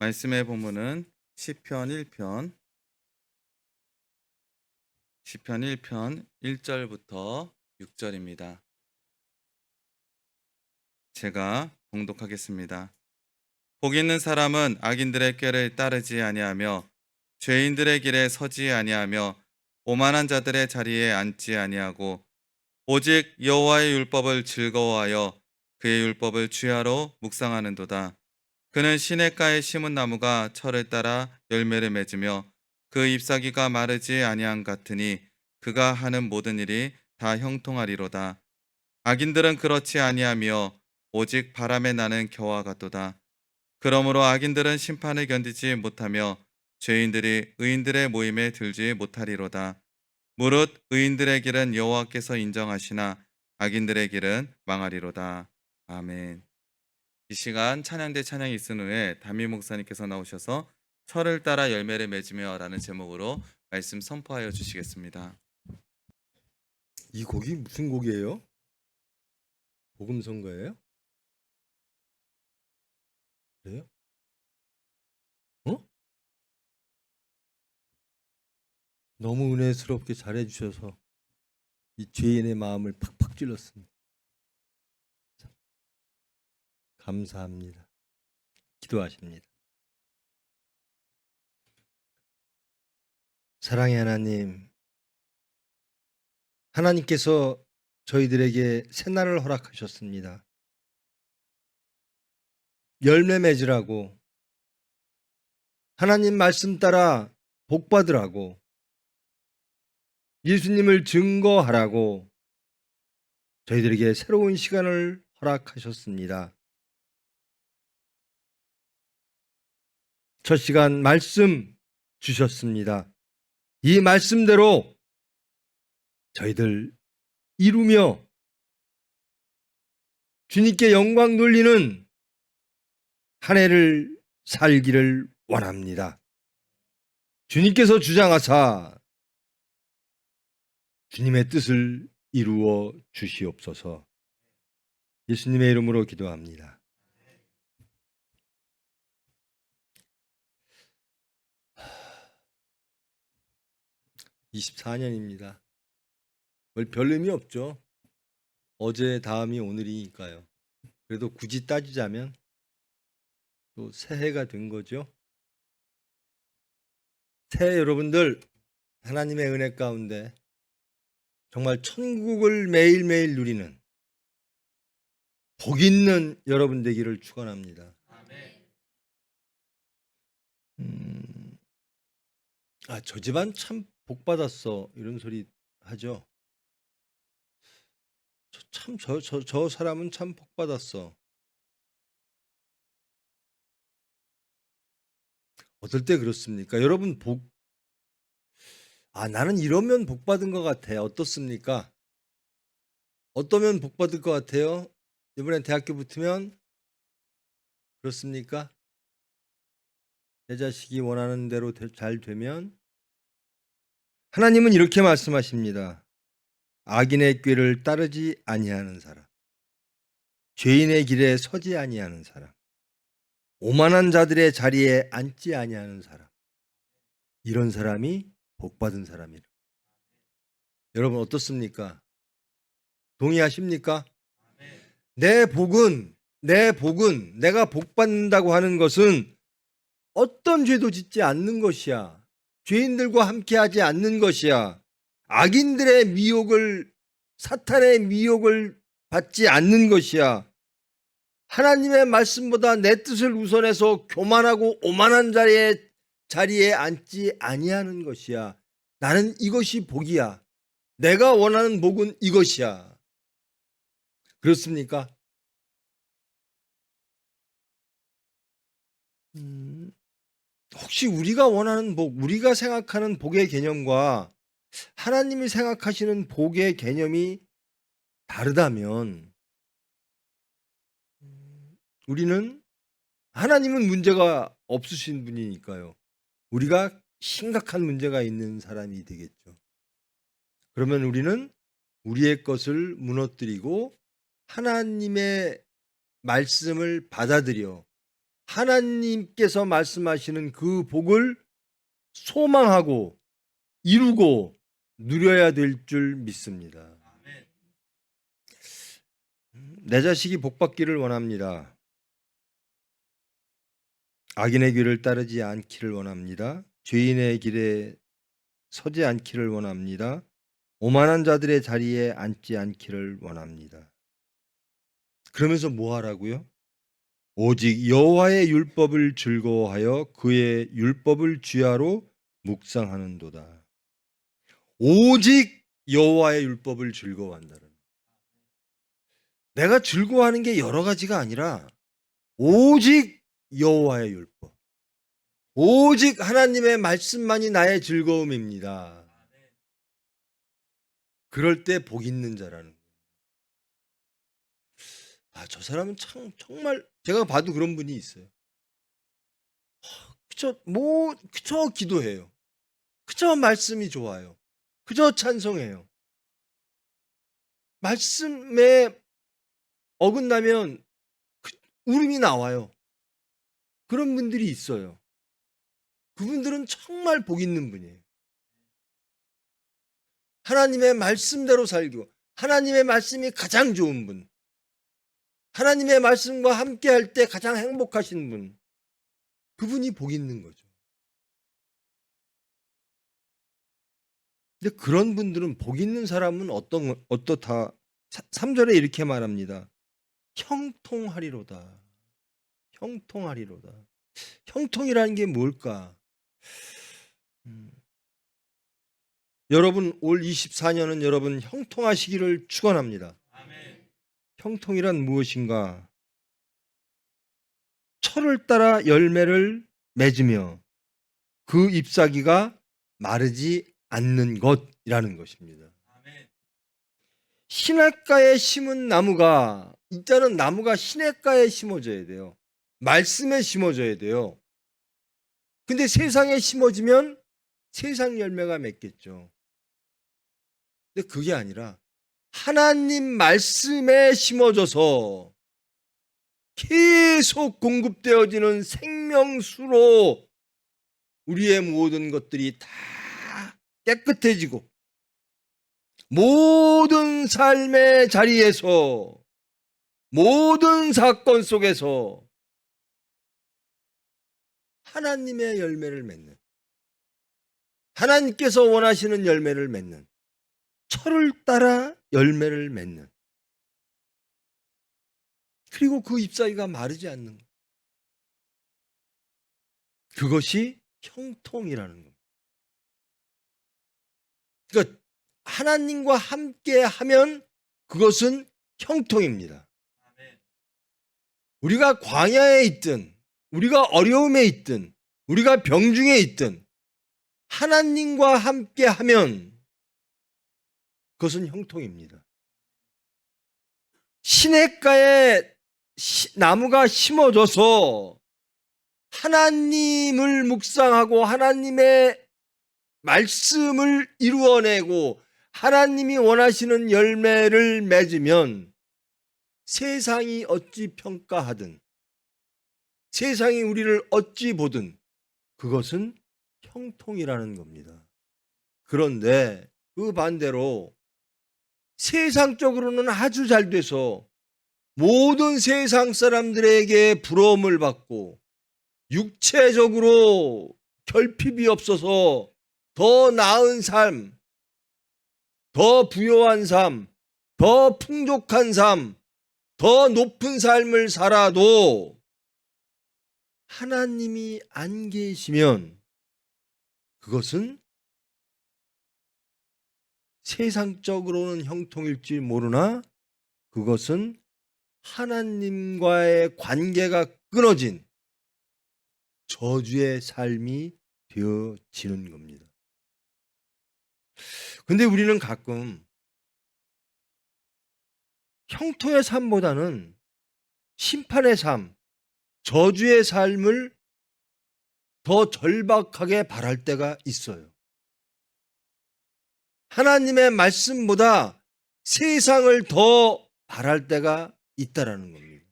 말씀의 본문은 시편 1편 1절부터 6절입니다. 제가 봉독하겠습니다. 복 있는 사람은 악인들의 꾀를 따르지 아니하며 죄인들의 길에 서지 아니하며 오만한 자들의 자리에 앉지 아니하고 오직 여호와의 율법을 즐거워하여 그의 율법을 주야로 묵상하는도다. 그는 시냇가에 심은 나무가 철을 따라 열매를 맺으며 그 잎사귀가 마르지 아니함 같으니 그가 하는 모든 일이 다 형통하리로다. 악인들은 그렇지 아니하며 오직 바람에 나는 겨와 같도다. 그러므로 악인들은 심판을 견디지 못하며 죄인들이 의인들의 모임에 들지 못하리로다. 무릇 의인들의 길은 여호와께서 인정하시나 악인들의 길은 망하리로다. 아멘. 이 시간 찬양대 찬양이 있은 후에 담임 목사님께서 나오셔서 철을 따라 열매를 맺으며 라는 제목으로 말씀 선포하여 주시겠습니다. 이 곡이 무슨 곡이에요? 복음성가예요? 그래요? 어? 너무 은혜스럽게 잘해주셔서 이 죄인의 마음을 팍팍 찔렀습니다. 참, 감사합니다. 기도하십니다. 사랑의 하나님, 하나님께서 저희들에게 새날을 허락하셨습니다. 열매 맺으라고, 하나님 말씀 따라 복 받으라고, 예수님을 증거하라고 저희들에게 새로운 시간을 허락하셨습니다. 첫 시간 말씀 주셨습니다. 이 말씀대로 저희들 이루며 주님께 영광 돌리는 한 해를 살기를 원합니다. 주님께서 주장하사 주님의 뜻을 이루어 주시옵소서. 예수님의 이름으로 기도합니다. 하, 24년입니다. 별 의미 없죠. 어제 다음이 오늘이니까요. 그래도 굳이 따지자면 또 새해가 된 거죠. 새해 여러분들 하나님의 은혜 가운데 정말 천국을 매일매일 누리는 복 있는 여러분 되기를 축원합니다. 저 집안 참 복 받았어 이런 소리 하죠. 저 사람은 참 복 받았어. 어떨 때 그렇습니까? 여러분 나는 이러면 복 받은 것 같아. 어떻습니까? 어떠면 복 받을 것 같아요? 이번엔 대학교 붙으면 그렇습니까? 내 자식이 원하는 대로 잘 되면 하나님은 이렇게 말씀하십니다. 악인의 꾀를 따르지 아니하는 사람, 죄인의 길에 서지 아니하는 사람, 오만한 자들의 자리에 앉지 아니하는 사람, 이런 사람이 복 받은 사람이라. 여러분 어떻습니까? 동의하십니까? 내 복은 내가 복 받는다고 하는 것은 어떤 죄도 짓지 않는 것이야. 죄인들과 함께하지 않는 것이야. 악인들의 미혹을, 사탄의 미혹을 받지 않는 것이야. 하나님의 말씀보다 내 뜻을 우선해서 교만하고 오만한 자리에 앉지 아니하는 것이야. 나는 이것이 복이야. 내가 원하는 복은 이것이야. 그렇습니까? 혹시 우리가 원하는 복, 우리가 생각하는 복의 개념과 하나님이 생각하시는 복의 개념이 다르다면 우리는 하나님은 문제가 없으신 분이니까요. 우리가 심각한 문제가 있는 사람이 되겠죠. 그러면 우리는 우리의 것을 무너뜨리고 하나님의 말씀을 받아들여 하나님께서 말씀하시는 그 복을 소망하고 이루고 누려야 될 줄 믿습니다. 내 자식이 복받기를 원합니다. 악인의 길을 따르지 않기를 원합니다. 죄인의 길에 서지 않기를 원합니다. 오만한 자들의 자리에 앉지 않기를 원합니다. 그러면서 뭐 하라고요? 오직 여호와의 율법을 즐거워하여 그의 율법을 주야로 묵상하는도다. 오직 여호와의 율법을 즐거워한다는. 내가 즐거워하는 게 여러 가지가 아니라 오직 여호와의 율법, 오직 하나님의 말씀만이 나의 즐거움입니다. 그럴 때 복 있는 자라는 거예요. 저 사람은 참 정말 제가 봐도 그런 분이 있어요. 그저 기도해요. 그저 말씀이 좋아요. 그저 찬송해요. 말씀에 어긋나면 울음이 나와요. 그런 분들이 있어요. 그분들은 정말 복 있는 분이에요. 하나님의 말씀대로 살고 하나님의 말씀이 가장 좋은 분, 하나님의 말씀과 함께 할 때 가장 행복하신 분, 그분이 복 있는 거죠. 근데 그런 분들은 복 있는 사람은 어떻다? 3절에 이렇게 말합니다. 형통하리로다. 형통하리로다. 형통이라는 게 뭘까? 여러분 올 24년은 여러분 형통하시기를 축원합니다. 형통이란 무엇인가? 철을 따라 열매를 맺으며 그 잎사귀가 마르지 않는 것이라는 것입니다. 시냇가에 심은 나무가, 일단은 나무가 시냇가에 심어져야 돼요. 말씀에 심어져야 돼요. 근데 세상에 심어지면 세상 열매가 맺겠죠. 근데 그게 아니라 하나님 말씀에 심어져서 계속 공급되어지는 생명수로 우리의 모든 것들이 다 깨끗해지고 모든 삶의 자리에서 모든 사건 속에서 하나님의 열매를 맺는, 하나님께서 원하시는 열매를 맺는, 철을 따라 열매를 맺는, 그리고 그 잎사귀가 마르지 않는 것, 그것이 형통이라는 겁니다. 그러니까 하나님과 함께 하면 그것은 형통입니다. 우리가 광야에 있든 우리가 어려움에 있든 우리가 병중에 있든 하나님과 함께 하면 그것은 형통입니다. 시냇가에 나무가 심어져서 하나님을 묵상하고 하나님의 말씀을 이루어내고 하나님이 원하시는 열매를 맺으면 세상이 어찌 평가하든 세상이 우리를 어찌 보든 그것은 형통이라는 겁니다. 그런데 그 반대로 세상적으로는 아주 잘 돼서 모든 세상 사람들에게 부러움을 받고 육체적으로 결핍이 없어서 더 나은 삶, 더 부요한 삶, 더 풍족한 삶, 더 높은 삶을 살아도 하나님이 안 계시면 그것은 세상적으로는 형통일지 모르나 그것은 하나님과의 관계가 끊어진 저주의 삶이 되어지는 겁니다. 근데 우리는 가끔 형통의 삶보다는 심판의 삶, 저주의 삶을 더 절박하게 바랄 때가 있어요. 하나님의 말씀보다 세상을 더 바랄 때가 있다라는 겁니다.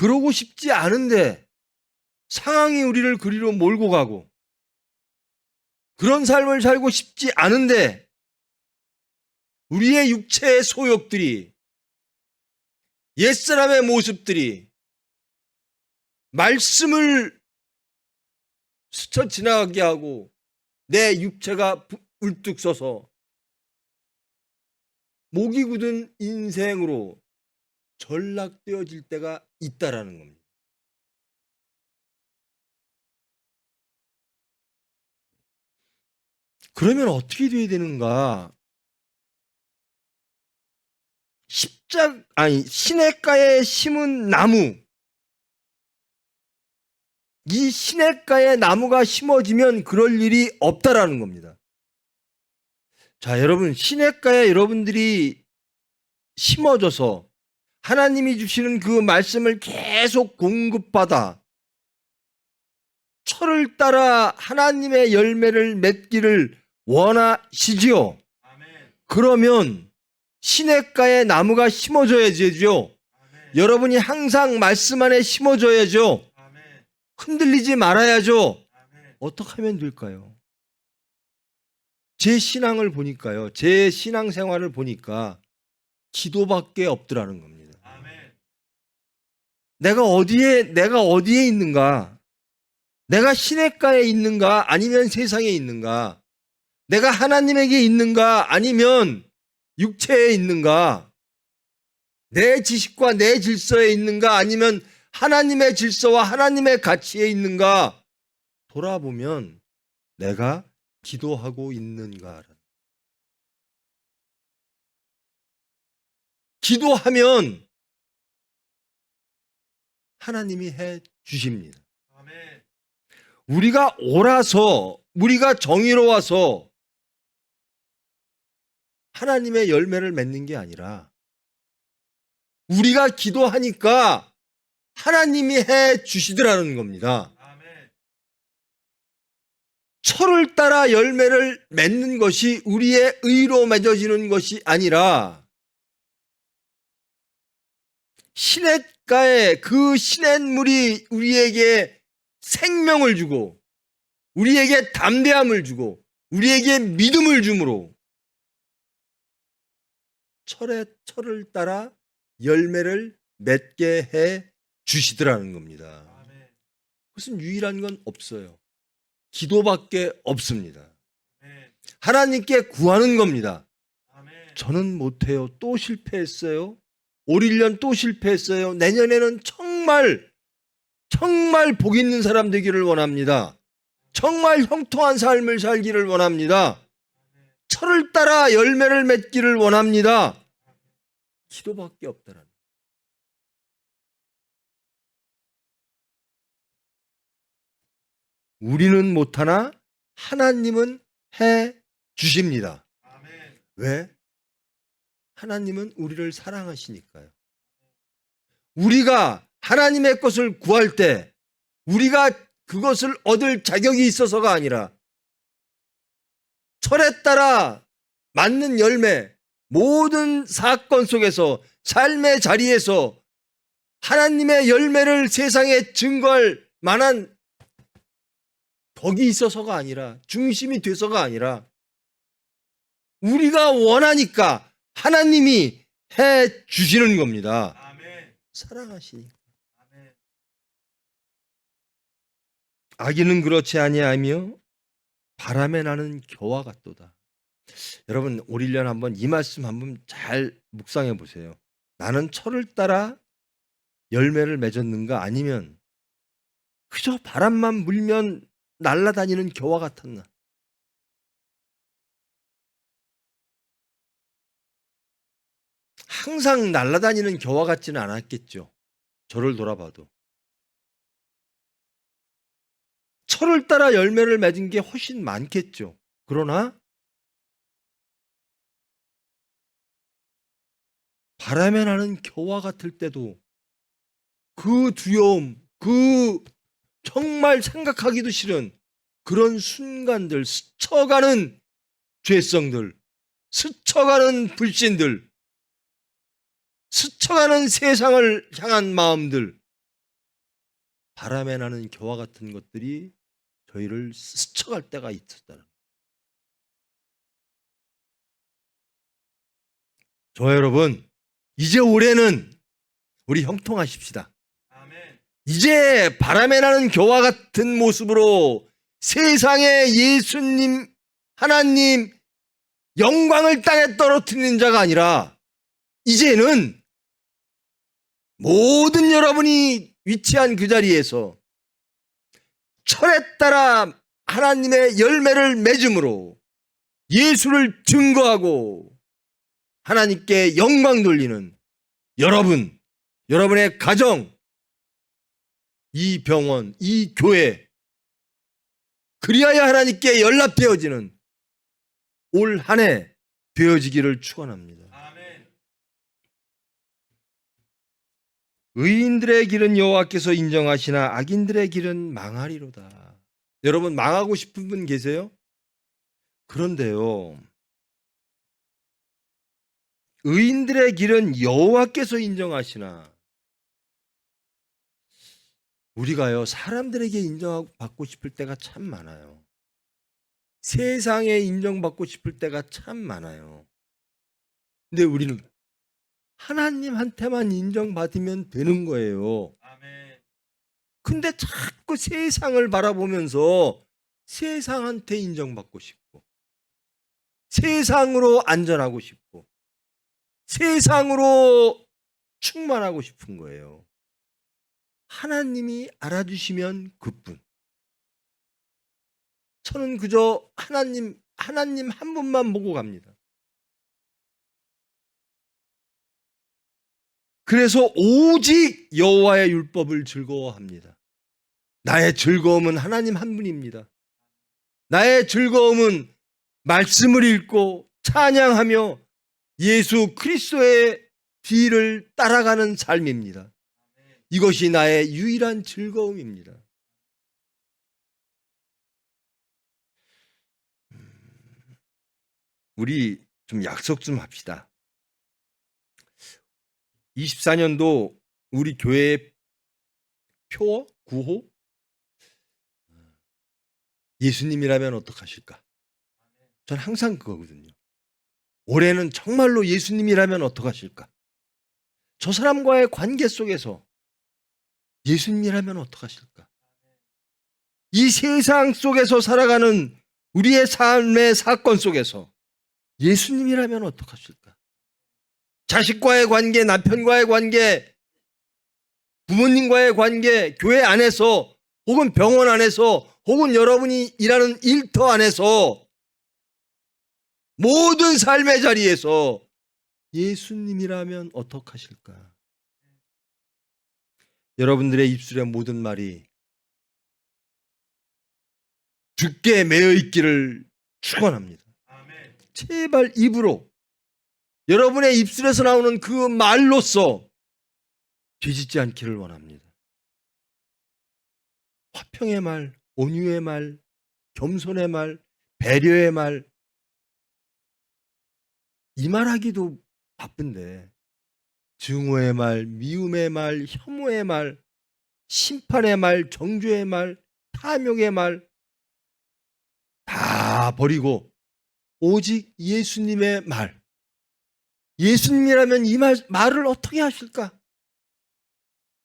그러고 싶지 않은데 상황이 우리를 그리로 몰고 가고 그런 삶을 살고 싶지 않은데 우리의 육체의 소욕들이 옛사람의 모습들이 말씀을 스쳐 지나가게 하고 내 육체가 울뚝 서서 목이 굳은 인생으로 전락되어질 때가 있다라는 겁니다. 그러면 어떻게 돼야 되는가? 시냇가에 심은 나무, 이 시냇가에 나무가 심어지면 그럴 일이 없다라는 겁니다. 자, 여러분, 시냇가에 여러분들이 심어져서 하나님이 주시는 그 말씀을 계속 공급받아 철을 따라 하나님의 열매를 맺기를 원하시지요. 그러면 시냇가에 나무가 심어져야죠. 여러분이 항상 말씀 안에 심어져야죠. 흔들리지 말아야죠. 어떻게 하면 될까요? 제 신앙을 보니까요. 제 신앙생활을 보니까 기도밖에 없더라는 겁니다. 내가 어디에 있는가? 내가 시냇가에 있는가? 아니면 세상에 있는가? 내가 하나님에게 있는가? 아니면 육체에 있는가? 내 지식과 내 질서에 있는가? 아니면 하나님의 질서와 하나님의 가치에 있는가? 돌아보면 내가 기도하고 있는가? 기도하면 하나님이 해 주십니다. 우리가 옳아서, 우리가 정의로워서 하나님의 열매를 맺는 게 아니라 우리가 기도하니까 하나님이 해 주시더라는 겁니다. 철을 따라 열매를 맺는 것이 우리의 의로 맺어지는 것이 아니라 시냇가에 그 시냇물이 우리에게 생명을 주고 우리에게 담대함을 주고 우리에게 믿음을 주므로 철을 따라 열매를 맺게 해 주시더라는 겁니다. 무슨 유일한 건 없어요. 기도밖에 없습니다. 하나님께 구하는 겁니다. 저는 못해요. 또 실패했어요. 올 1년 또 실패했어요. 내년에는 정말 복 있는 사람 되기를 원합니다. 정말 형통한 삶을 살기를 원합니다. 철을 따라 열매를 맺기를 원합니다. 기도밖에 없다라는. 우리는 못하나 하나님은 해 주십니다. 왜? 하나님은 우리를 사랑하시니까요. 우리가 하나님의 것을 구할 때 우리가 그것을 얻을 자격이 있어서가 아니라 철에 따라 맞는 열매, 모든 사건 속에서 삶의 자리에서 하나님의 열매를 세상에 증거할 만한 덕이 있어서가 아니라, 중심이 돼서가 아니라 우리가 원하니까 하나님이 해 주시는 겁니다. 사랑하시니까. 악인은 그렇지 아니하며 바람에 나는 겨와 같도다. 여러분, 올 1년 한번 이 말씀 한번 잘 묵상해 보세요. 나는 철을 따라 열매를 맺었는가, 아니면 그저 바람만 불면 날아다니는 겨와 같았나? 항상 날아다니는 겨와 같지는 않았겠죠. 저를 돌아봐도. 철을 따라 열매를 맺은 게 훨씬 많겠죠. 그러나 바람에 나는 겨와 같을 때도 그 두려움, 그 정말 생각하기도 싫은 그런 순간들, 스쳐가는 죄성들, 스쳐가는 불신들, 스쳐가는 세상을 향한 마음들, 바람에 나는 겨와 같은 것들이 저희를 스쳐갈 때가 있었다는 거예요. 저 여러분, 이제 올해는 우리 형통하십시다. 이제 바람에 나는 겨와 같은 모습으로 세상에 예수님, 하나님, 영광을 땅에 떨어뜨리는 자가 아니라 이제는 모든 여러분이 위치한 그 자리에서 철에 따라 하나님의 열매를 맺음으로 예수를 증거하고 하나님께 영광 돌리는 여러분, 여러분의 가정, 이 병원, 이 교회, 그리하여 하나님께 연락되어지는 올 한 해 되어지기를 축원합니다. 의인들의 길은 여호와께서 인정하시나 악인들의 길은 망하리로다. 여러분, 망하고 싶은 분 계세요? 그런데요, 의인들의 길은 여호와께서 인정하시나, 우리가요 사람들에게 인정받고 싶을 때가 참 많아요. 세상에 인정받고 싶을 때가 참 많아요. 근데 우리는 하나님한테만 인정받으면 되는 거예요. 근데 자꾸 세상을 바라보면서 세상한테 인정받고 싶고, 세상으로 안전하고 싶고, 세상으로 충만하고 싶은 거예요. 하나님이 알아주시면 그뿐. 저는 그저 하나님 한 분만 보고 갑니다. 그래서 오직 여호와의 율법을 즐거워합니다. 나의 즐거움은 하나님 한 분입니다. 나의 즐거움은 말씀을 읽고 찬양하며 예수 그리스도의 뒤를 따라가는 삶입니다. 이것이 나의 유일한 즐거움입니다. 우리 좀 약속 좀 합시다. 24년도 우리 교회의 표 구호 예수님이라면 어떡하실까? 전 항상 그거거든요. 올해는 정말로 예수님이라면 어떡하실까? 저 사람과의 관계 속에서 예수님이라면 어떡하실까? 이 세상 속에서 살아가는 우리의 삶의 사건 속에서 예수님이라면 어떡하실까? 자식과의 관계, 남편과의 관계, 부모님과의 관계, 교회 안에서 혹은 병원 안에서 혹은 여러분이 일하는 일터 안에서 모든 삶의 자리에서 예수님이라면 어떡하실까? 여러분들의 입술의 모든 말이 주께 매여 있기를 축원합니다. 제발 입으로 여러분의 입술에서 나오는 그 말로써 뒤집지 않기를 원합니다. 화평의 말, 온유의 말, 겸손의 말, 배려의 말, 이 말하기도 바쁜데 증오의 말, 미움의 말, 혐오의 말, 심판의 말, 정죄의 말, 탐욕의 말 다 버리고 오직 예수님의 말. 예수님이라면 이 말을 어떻게 하실까?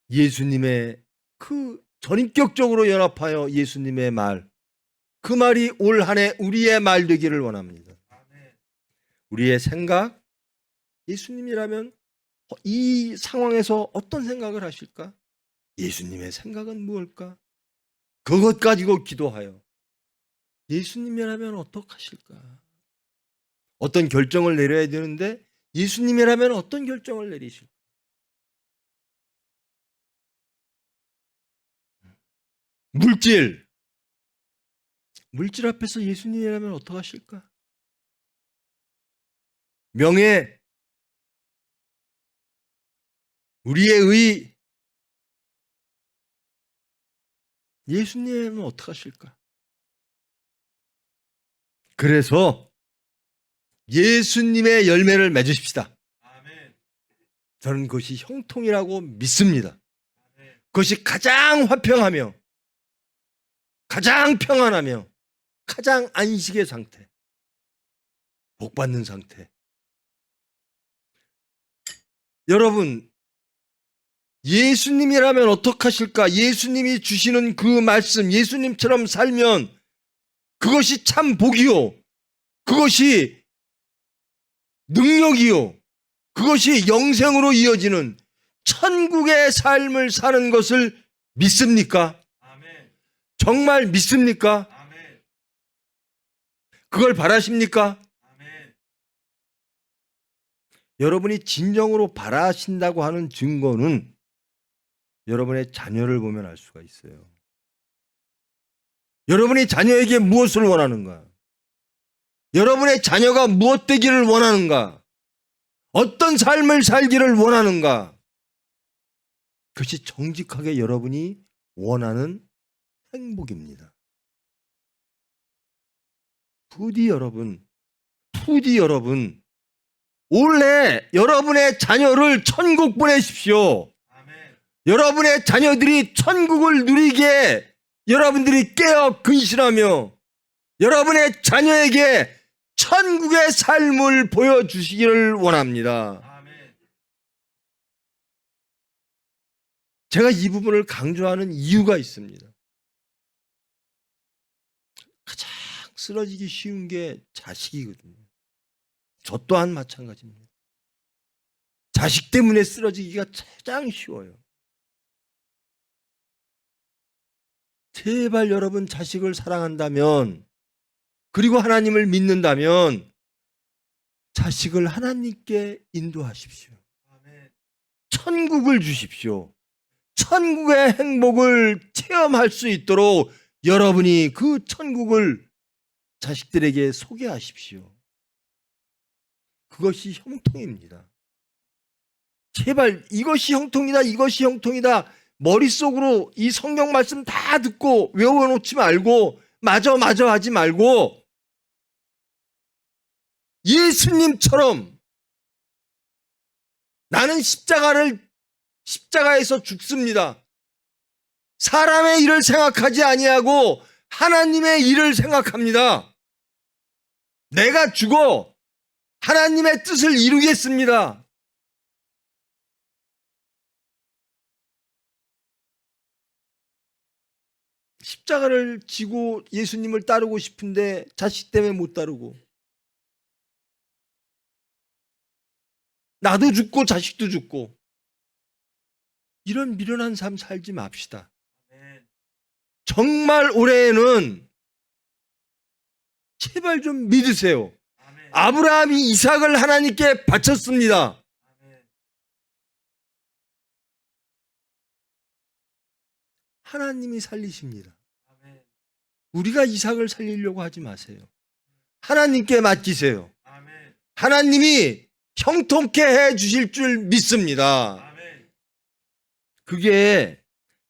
예수님의 그 전인격적으로 연합하여 예수님의 말, 그 말이 올 한 해 우리의 말 되기를 원합니다. 우리의 생각, 예수님이라면 이 상황에서 어떤 생각을 하실까? 예수님의 생각은 무엇일까? 그것 가지고 기도하여 예수님이라면 어떡하실까? 어떤 결정을 내려야 되는데 예수님이라면 어떤 결정을 내리실까? 물질 앞에서 예수님이라면 어떡하실까? 명예, 우리의 의, 예수님이라면 어떡하실까? 그래서 예수님의 열매를 맺으십시다. 저는 그것이 형통이라고 믿습니다. 그것이 가장 화평하며 가장 평안하며 가장 안식의 상태, 복받는 상태. 여러분, 예수님이라면 어떡하실까? 예수님이 주시는 그 말씀, 예수님처럼 살면 그것이 참 복이요, 그것이 능력이요, 그것이 영생으로 이어지는 천국의 삶을 사는 것을 믿습니까? 아멘. 정말 믿습니까? 아멘. 그걸 바라십니까? 아멘. 여러분이 진정으로 바라신다고 하는 증거는 여러분의 자녀를 보면 알 수가 있어요. 여러분이 자녀에게 무엇을 원하는가? 여러분의 자녀가 무엇 되기를 원하는가? 어떤 삶을 살기를 원하는가? 그것이 정직하게 여러분이 원하는 행복입니다. 부디 여러분, 올해 여러분의 자녀를 천국 보내십시오. 아멘. 여러분의 자녀들이 천국을 누리게 여러분들이 깨어 근신하며 여러분의 자녀에게 천국의 삶을 보여주시기를 원합니다. 아멘. 제가 이 부분을 강조하는 이유가 있습니다. 가장 쓰러지기 쉬운 게 자식이거든요. 저 또한 마찬가지입니다. 자식 때문에 쓰러지기가 가장 쉬워요. 제발 여러분 자식을 사랑한다면, 그리고 하나님을 믿는다면 자식을 하나님께 인도하십시오. 아멘. 천국을 주십시오. 천국의 행복을 체험할 수 있도록 여러분이 그 천국을 자식들에게 소개하십시오. 그것이 형통입니다. 제발 이것이 형통이다, 이것이 형통이다, 머릿속으로 이 성경 말씀 다 듣고 외워놓지 말고 맞아 하지 말고 예수님처럼 나는 십자가에서 죽습니다. 사람의 일을 생각하지 아니하고 하나님의 일을 생각합니다. 내가 죽어 하나님의 뜻을 이루겠습니다. 십자가를 지고 예수님을 따르고 싶은데 자식 때문에 못 따르고, 나도 죽고 자식도 죽고, 이런 미련한 삶 살지 맙시다. 아멘. 정말 올해에는 제발 좀 믿으세요. 아멘. 아브라함이 이삭을 하나님께 바쳤습니다. 아멘. 하나님이 살리십니다. 아멘. 우리가 이삭을 살리려고 하지 마세요. 하나님께 맡기세요. 아멘. 하나님이 형통케 해 주실 줄 믿습니다. 아멘. 그게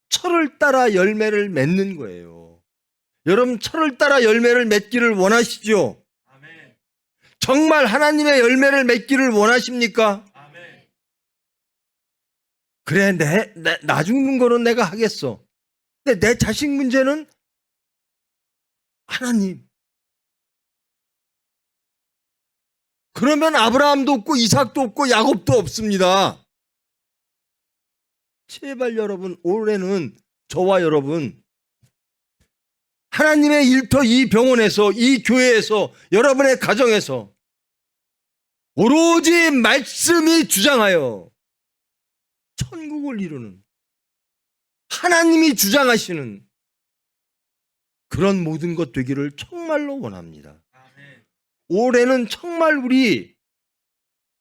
철을 따라 열매를 맺는 거예요. 여러분, 철을 따라 열매를 맺기를 원하시죠? 아멘. 정말 하나님의 열매를 맺기를 원하십니까? 아멘. 그래, 나 죽는 거는 내가 하겠어. 근데 내 자식 문제는 하나님. 그러면 아브라함도 없고 이삭도 없고 야곱도 없습니다. 제발 여러분, 올해는 저와 여러분 하나님의 일터 이 병원에서, 이 교회에서, 여러분의 가정에서 오로지 말씀이 주장하여 천국을 이루는, 하나님이 주장하시는 그런 모든 것 되기를 정말로 원합니다. 아멘. 올해는 정말 우리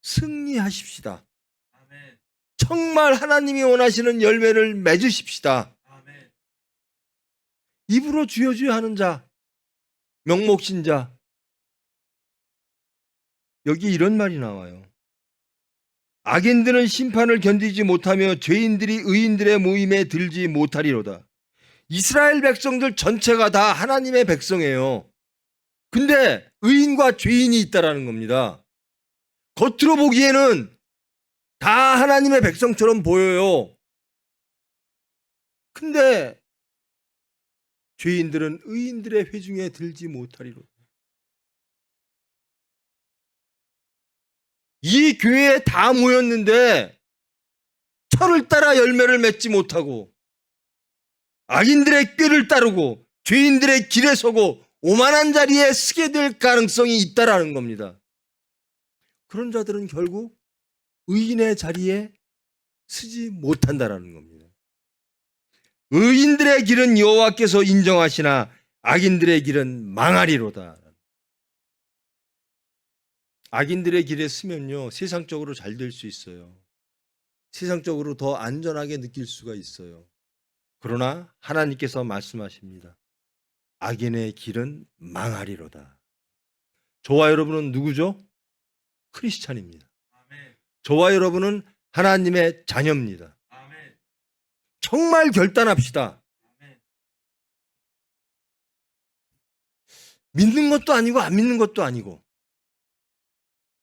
승리하십시다. 아멘. 정말 하나님이 원하시는 열매를 맺으십시다. 아멘. 입으로 주여 주여 하는 자, 명목신자, 여기 이런 말이 나와요. 악인들은 심판을 견디지 못하며 죄인들이 의인들의 모임에 들지 못하리로다. 이스라엘 백성들 전체가 다 하나님의 백성이에요. 근데 의인과 죄인이 있다라는 겁니다. 겉으로 보기에는 다 하나님의 백성처럼 보여요. 근데 죄인들은 의인들의 회중에 들지 못하리로다. 이 교회에 다 모였는데 철을 따라 열매를 맺지 못하고 악인들의 꾀를 따르고 죄인들의 길에 서고 오만한 자리에 서게 될 가능성이 있다라는 겁니다. 그런 자들은 결국 의인의 자리에 서지 못한다라는 겁니다. 의인들의 길은 여호와께서 인정하시나 악인들의 길은 망하리로다. 악인들의 길에 서면요, 세상적으로 잘 될 수 있어요. 세상적으로 더 안전하게 느낄 수가 있어요. 그러나 하나님께서 말씀하십니다. 악인의 길은 망하리로다. 저와 여러분은 누구죠? 크리스찬입니다. 저와 여러분은 하나님의 자녀입니다. 정말 결단합시다. 믿는 것도 아니고 안 믿는 것도 아니고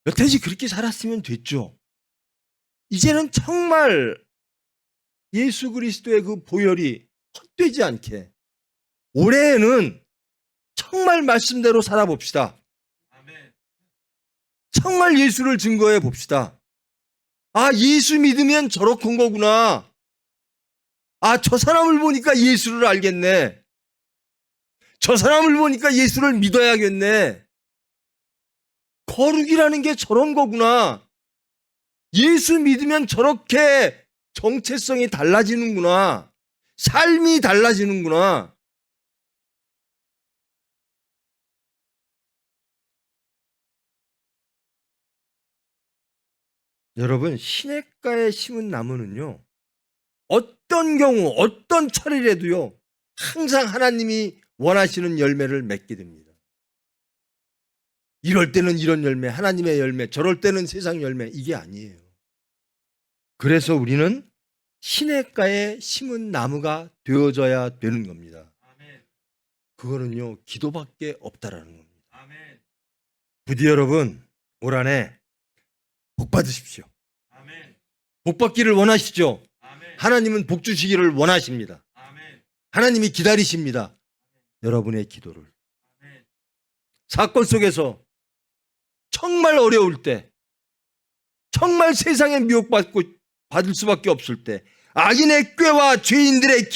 여태까지 그렇게 살았으면 됐죠. 이제는 정말 예수 그리스도의 그 보혈이 헛되지 않게 올해에는 정말 말씀대로 살아봅시다. 정말 예수를 증거해 봅시다. 아, 예수 믿으면 저렇게 거구나. 아, 저 사람을 보니까 예수를 알겠네. 저 사람을 보니까 예수를 믿어야겠네. 거룩이라는 게 저런 거구나. 예수 믿으면 저렇게 정체성이 달라지는구나. 삶이 달라지는구나. 여러분, 시냇가에 심은 나무는요, 어떤 경우, 어떤 철이라도요, 항상 하나님이 원하시는 열매를 맺게 됩니다. 이럴 때는 이런 열매, 하나님의 열매, 저럴 때는 세상 열매, 이게 아니에요. 그래서 우리는 시냇가에 심은 나무가 되어져야 되는 겁니다. 그거는요, 기도밖에 없다라는 겁니다. 부디 여러분, 올 한해 복 받으십시오. 복 받기를 원하시죠? 하나님은 복 주시기를 원하십니다. 하나님이 기다리십니다. 여러분의 기도를. 사건 속에서 정말 어려울 때, 정말 세상에 미혹받고 받을 수밖에 없을 때, 악인의 꾀와 죄인들의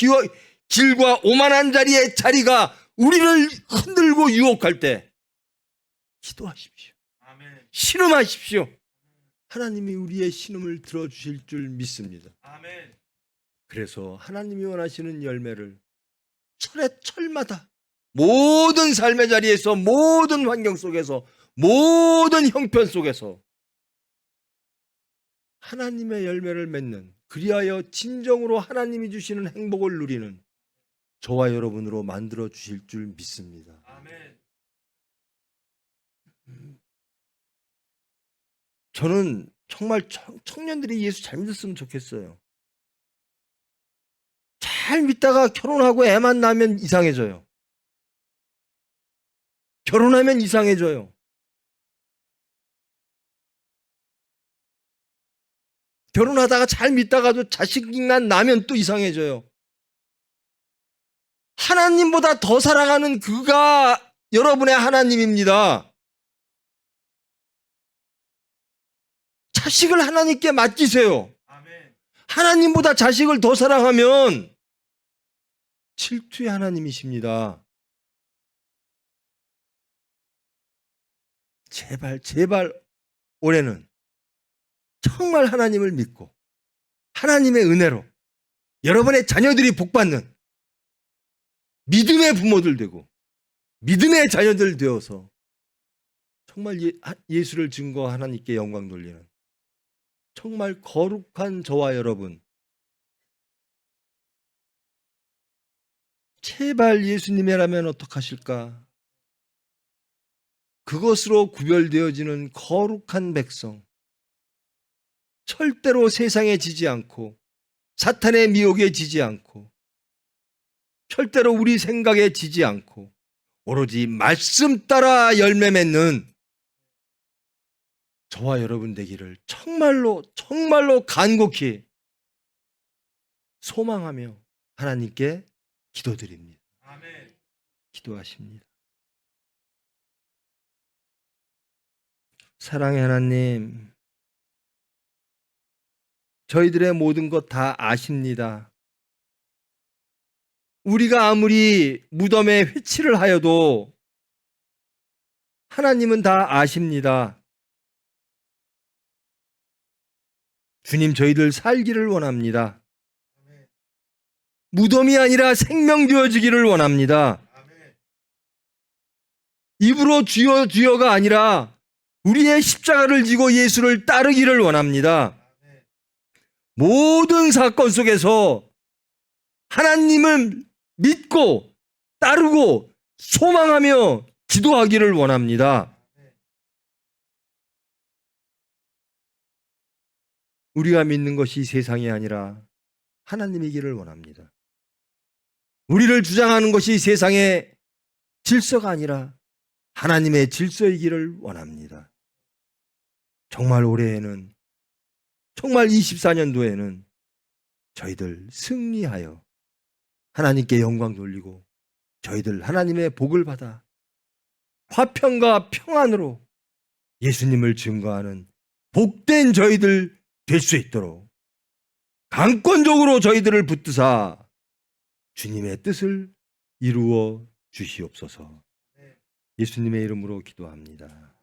길과 오만한 자리의 자리가 우리를 흔들고 유혹할 때 기도하십시오. 신음하십시오. 하나님이 우리의 신음을 들어주실 줄 믿습니다. 그래서 하나님이 원하시는 열매를 철마다 모든 삶의 자리에서, 모든 환경 속에서, 모든 형편 속에서 하나님의 열매를 맺는, 그리하여 진정으로 하나님이 주시는 행복을 누리는 저와 여러분으로 만들어 주실 줄 믿습니다. 저는 정말 청년들이 예수 잘 믿었으면 좋겠어요. 잘 믿다가 결혼하고 애만 낳으면 이상해져요. 결혼하면 이상해져요. 결혼하다가 잘 믿다가도 자식만 나면 또 이상해져요. 하나님보다 더 사랑하는 그가 여러분의 하나님입니다. 자식을 하나님께 맡기세요. 하나님보다 자식을 더 사랑하면 질투의 하나님이십니다. 제발 올해는 정말 하나님을 믿고 하나님의 은혜로 여러분의 자녀들이 복받는 믿음의 부모들 되고 믿음의 자녀들 되어서 정말 예수를 증거 하나님께 영광 돌리는 정말 거룩한 저와 여러분, 제발 예수님이라면 어떡하실까? 그것으로 구별되어지는 거룩한 백성, 절대로 세상에 지지 않고 사탄의 미혹에 지지 않고 절대로 우리 생각에 지지 않고 오로지 말씀 따라 열매 맺는 저와 여러분 되기를 정말로 간곡히 소망하며 하나님께 기도드립니다. 아멘. 기도하십니다. 사랑의 하나님, 저희들의 모든 것 다 아십니다. 우리가 아무리 무덤에 회치를 하여도 하나님은 다 아십니다. 주님, 저희들 살기를 원합니다. 무덤이 아니라 생명 되어지기를 원합니다. 입으로 주여 주여가 아니라 우리의 십자가를 지고 예수를 따르기를 원합니다. 모든 사건 속에서 하나님을 믿고 따르고 소망하며 기도하기를 원합니다. 우리가 믿는 것이 세상이 아니라 하나님이기를 원합니다. 우리를 주장하는 것이 세상의 질서가 아니라 하나님의 질서이기를 원합니다. 정말 올해에는, 정말 24년도에는 저희들 승리하여 하나님께 영광 돌리고 저희들 하나님의 복을 받아 화평과 평안으로 예수님을 증거하는 복된 저희들 될 수 있도록 강권적으로 저희들을 붙드사 주님의 뜻을 이루어 주시옵소서. 예수님의 이름으로 기도합니다.